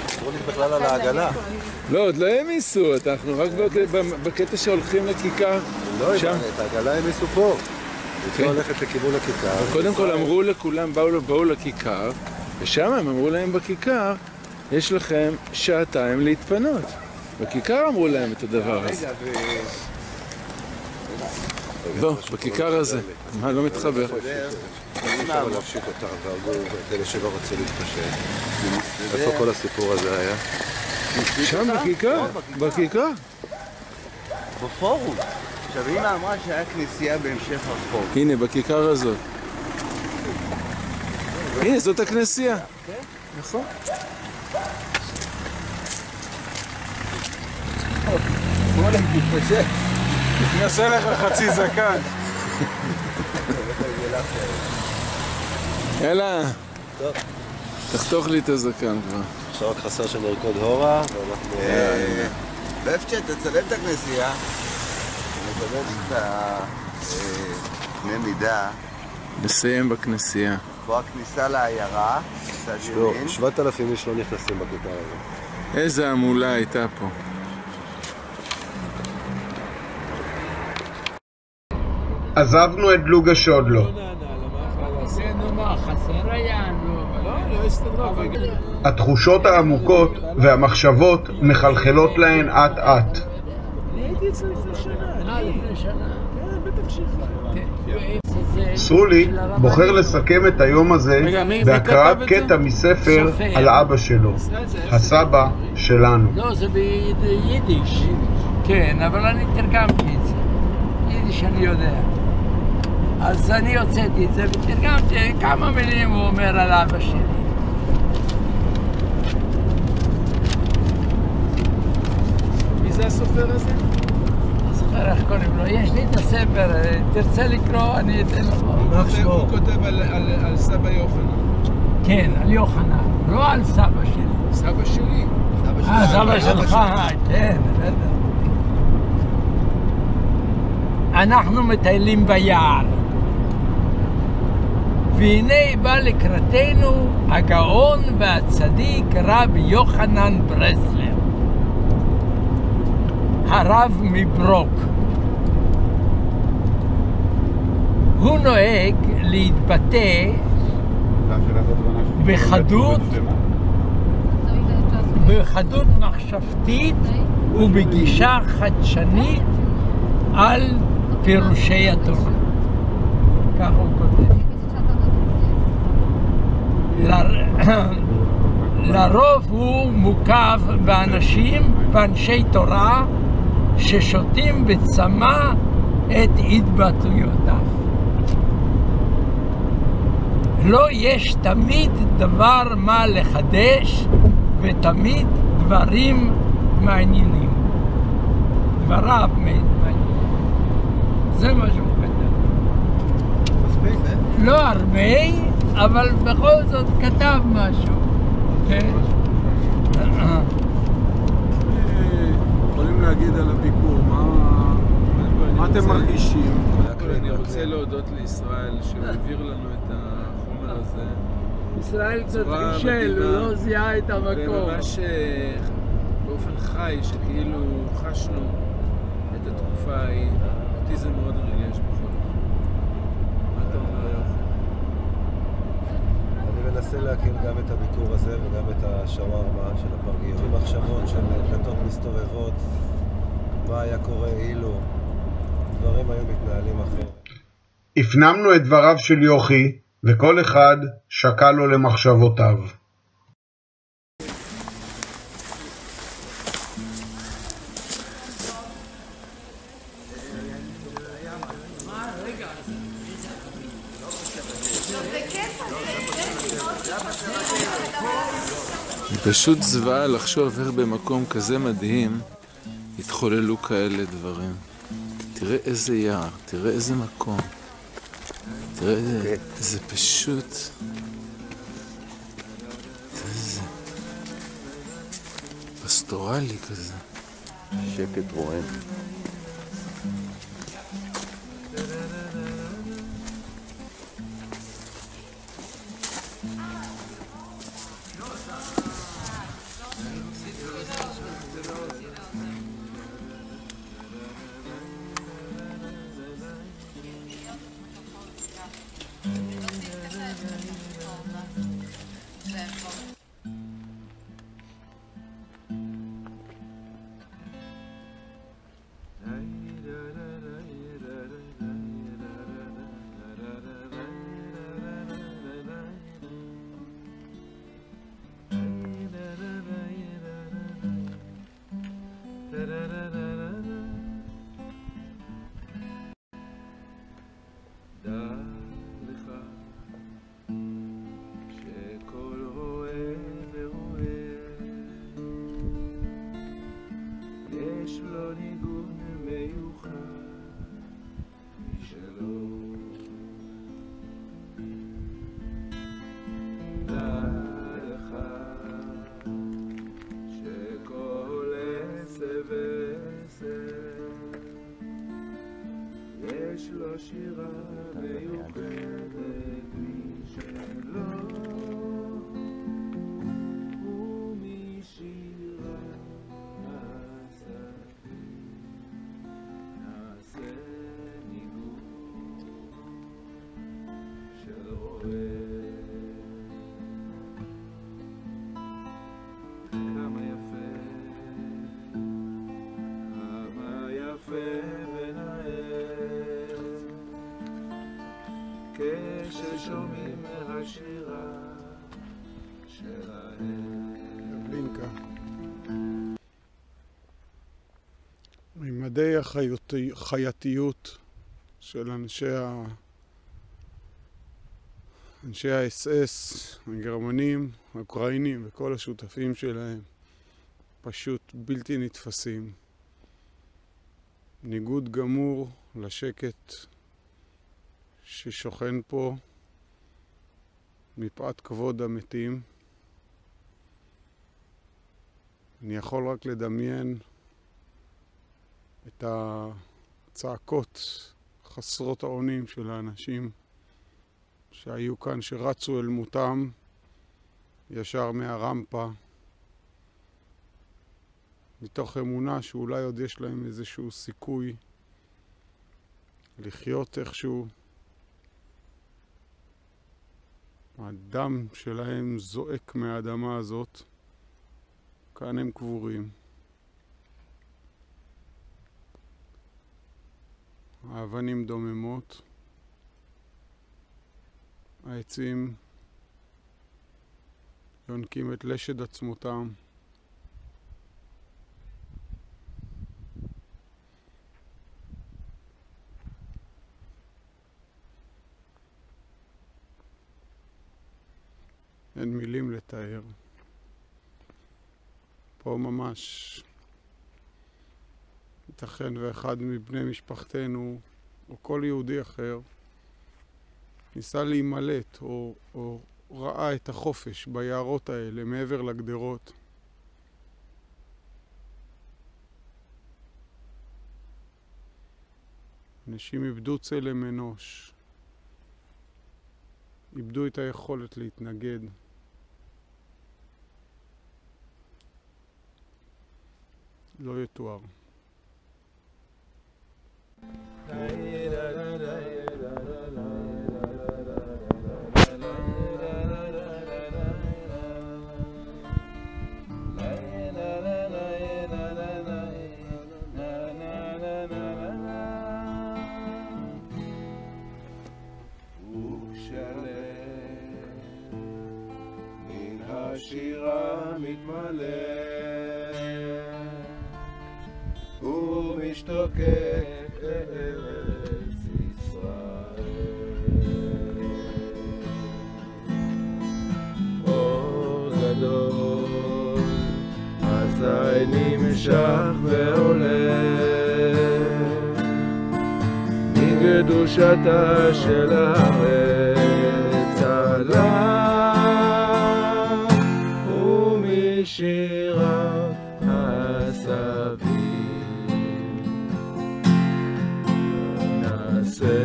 סרוליק בכלל על העגלה. לא, עוד לא העמיסו, אנחנו רק בקטע שהולכים לכיכר. לא, את העגלה העמיסו פה. היא הולכת לכיוון הכיכר. קודם כל אמרו לכולם, באו לכיכר, ושם הם אמרו להם בכיכר, יש לכם 2 להתפנות. בכיכר אמרו להם את הדבר הזה. לא, בכיכר הזה. מה, לא מתחבר? אפשר להפשיט אותה, והרגו את אלה שלא רצו להתפשט. איפה כל הסיפור הזה היה? שם, בכיכר. בכיכר. בפורום. עכשיו, אמא אמרה שהיה כנסייה בהמשך הרחוב. הנה, בכיכר הזאת. הנה, זאת הכנסייה. נכון. אני אעשה לך חצי זקן. יאללה, תחתוך לי את הזקן כבר. עכשיו רק חסר שנרקוד הורה, ואנחנו... בפצ'ט, תצלם את הכנסייה. נקבל את קנה מידה. נסיים בכנסייה. פה הכניסה לעיירה, צד ימין. 7,000 איש לא נכנסים בכיכר הזה. איזה עמולה הייתה פה. עזבנו את לוגה שודלו. התחושות העמוקות והמחשבות מחלחלות להן אט אט. אני הייתי אצל לפני שנה. כן, בטח שלך. סרוליק בוחר לסכם את היום הזה בהקראת קטע מספר על אבא שלו, הסבא שלנו. לא, זה ביידיש. כן, אבל אני תרגמתי את זה. יידיש אני יודע. אז אני הוצאתי את זה ותרגמתי כמה מילים הוא אומר על אבא שלי. מי זה הסופר הזה? לא זוכר איך קוראים לו. יש לי את הספר, תרצה לקרוא, אני אתן לך. הוא כותב על סבא יוחנן. כן, על יוחנן, לא על סבא שלי. סבא שלי. סבא שלך, כן, בסדר. אנחנו מטיילים ביער. והנה בא לקראתנו הגאון והצדיק רבי יוחנן ברסלר, הרב מברוק. הוא נוהג להתבטא בחדות מחשבתית ובגישה חדשנית על פירושי התורה. כך הוא כותב. לרוב הוא מוקף באנשי תורה ששותים בצמא את התבטאויותיו. לא, יש תמיד דבר מה לחדש ותמיד דברים מעניינים. דבריו מעניינים. זה מה שהוא כתב. מספיק, לא הרבה, אבל בכל זאת כתב משהו. כן? יכולים להגיד על הביקור, מה אתם מרגישים? אני רוצה להודות לישראל שהוא העביר לנו את החומר הזה. ישראל קצת חישל, הוא לא זיהה את המקום. וממש באופן חי, שכאילו חשנו את התקופה ההיא. אותי זה מאוד ריגש בכל זאת. מה אתה אומר יופי? אני מנסה להקים גם את הביקור הזה וגם את השווארמה של הפרגיות. מחשבות של דלתות מסתובבות, מה היה קורה אילו דברים היו מתנהלים אחרת. הפנמנו את דבריו של יוכי, וכל אחד שקע לו למחשבותיו. פשוט זוועה לחשוב איך במקום כזה מדהים התחוללו כאלה דברים. תראה איזה יער, תראה איזה מקום. תראה, זה פשוט... זה פסטורלי כזה. שקט רועם. כששומעים מהשירה שלהם. בלינקה. ממדי החייתיות של אנשי האס-אס, הגרמנים, האוקראינים וכל השותפים שלהם, פשוט בלתי נתפסים. ניגוד גמור לשקט ששוכן פה מפאת כבוד המתים. אני יכול רק לדמיין את הצעקות חסרות האונים של האנשים שהיו כאן, שרצו אל מותם ישר מהרמפה, מתוך אמונה שאולי עוד יש להם איזשהו סיכוי לחיות איכשהו. הדם שלהם זועק מהאדמה הזאת, כאן הם קבורים. האבנים דוממות, העצים יונקים את לשד עצמותם. אין מילים לתאר. פה ממש ייתכן ואחד מבני משפחתנו או כל יהודי אחר ניסה להימלט או ראה את החופש ביערות האלה מעבר לגדרות. אנשים איבדו צלם אנוש, איבדו את היכולת להתנגד. לא יתואר. השירה מתמלא ומשתוקק לארץ ישראל. אור גדול אזי נמשך ועולה מקדושתה של הארץ עלה שירת הסביב נעשה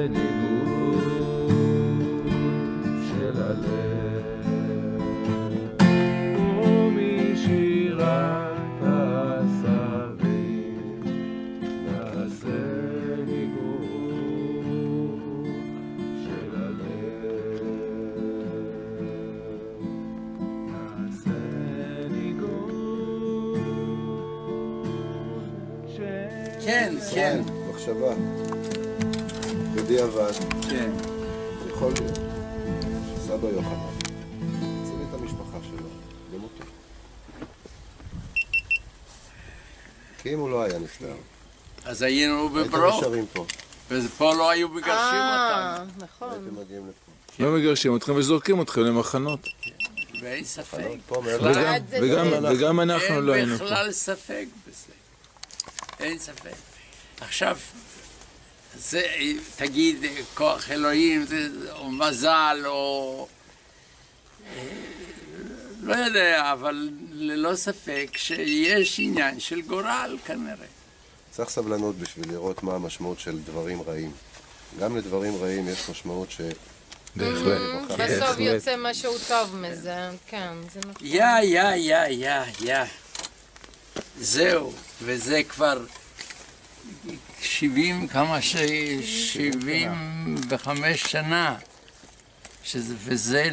ניגוד של הלב ומשירת הסביב נעשה ניגוד של הלב. כן, כן. מחשבה. בדיעבד. כן. זה יכול להיות שסבא יוחנן הציל את המשפחה שלו במותו. כי אם הוא לא היה נפטר. אז היינו בברוק. הייתם נשארים פה. ופה לא היו מגרשים אותנו. נכון. הייתם מגיעים לפה. לא מגרשים אתכם וזורקים אתכם למחנות. ואין ספק. וגם אנחנו לא היינו פה. אין בכלל ספק בזה. אין ספק. עכשיו, זה, תגיד, כוח אלוהים, או מזל, או... לא יודע, אבל ללא ספק שיש עניין של גורל כנראה. צריך סבלנות בשביל לראות מה המשמעות של דברים רעים. גם לדברים רעים יש משמעות ש... בסוף יוצא משהו טוב מזה, כן, זה נכון. זהו, וזה כבר 75 שנה, וזה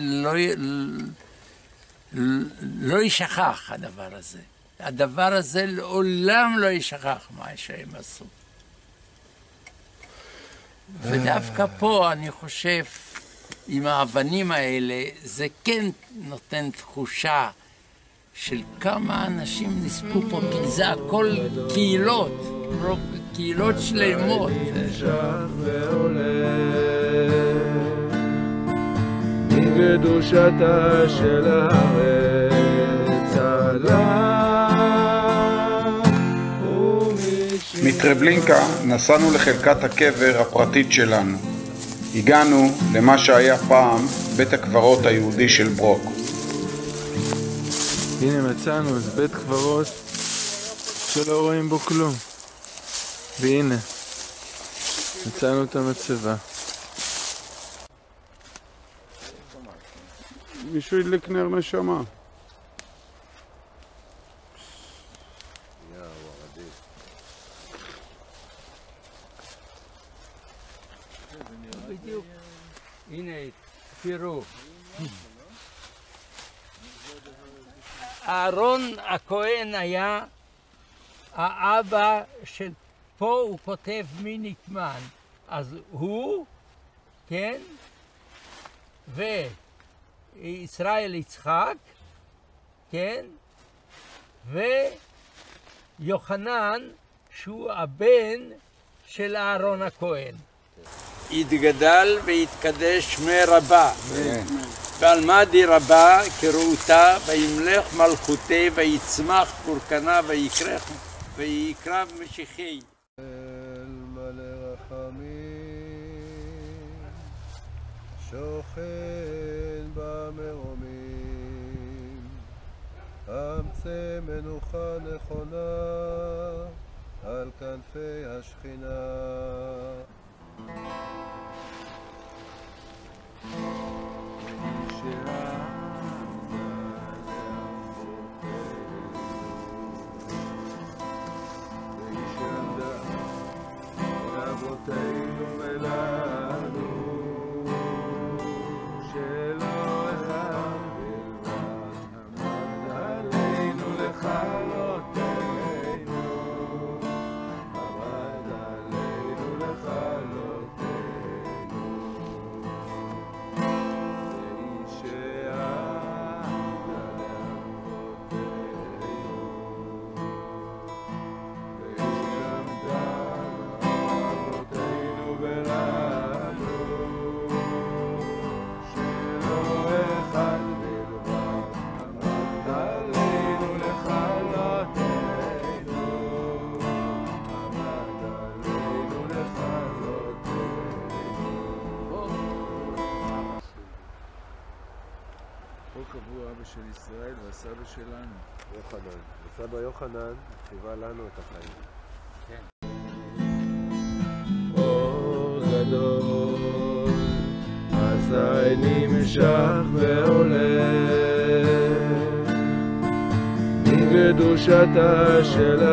לא יישכח הדבר הזה. הדבר הזה לעולם לא יישכח מה שהם עשו. ודווקא פה אני חושב, עם האבנים האלה, זה כן נותן תחושה של כמה אנשים נספו פה, כי זה הכל קהילות שלמות. מקדושתה של הארץ עלה. מטרבלינקה נסענו לחלקת הקבר הפרטית שלנו. הגענו למה שהיה פעם בית הקברות היהודי של ברוק. הנה מצאנו את בית קברות שלא רואים בו כלום. והנה, מצאנו את המצבה. מישהו הדליק נר נשמה. בדיוק. הנה, תראו. אהרון הכהן היה האבא של... פה הוא כותב מי נטמן. אז הוא, כן, וישראל יצחק, כן, ויוחנן שהוא הבן של אהרון הכהן. יתגדל ויתקדש שמי רבה. ועל מה די רבה כראותה וימלך מלכותי ויצמח פורקנה ויקרב משיחי. אל מלא רחמים שוכן במרומים אמצא מנוחה נכונה על כנפי השכינה. קבוע אבא של ישראל והסבא שלנו. יוחנן. וסבא יוחנן ציווה לנו את החיים. כן. אור גדול, אזי נמשך ועולה, מקדושתה של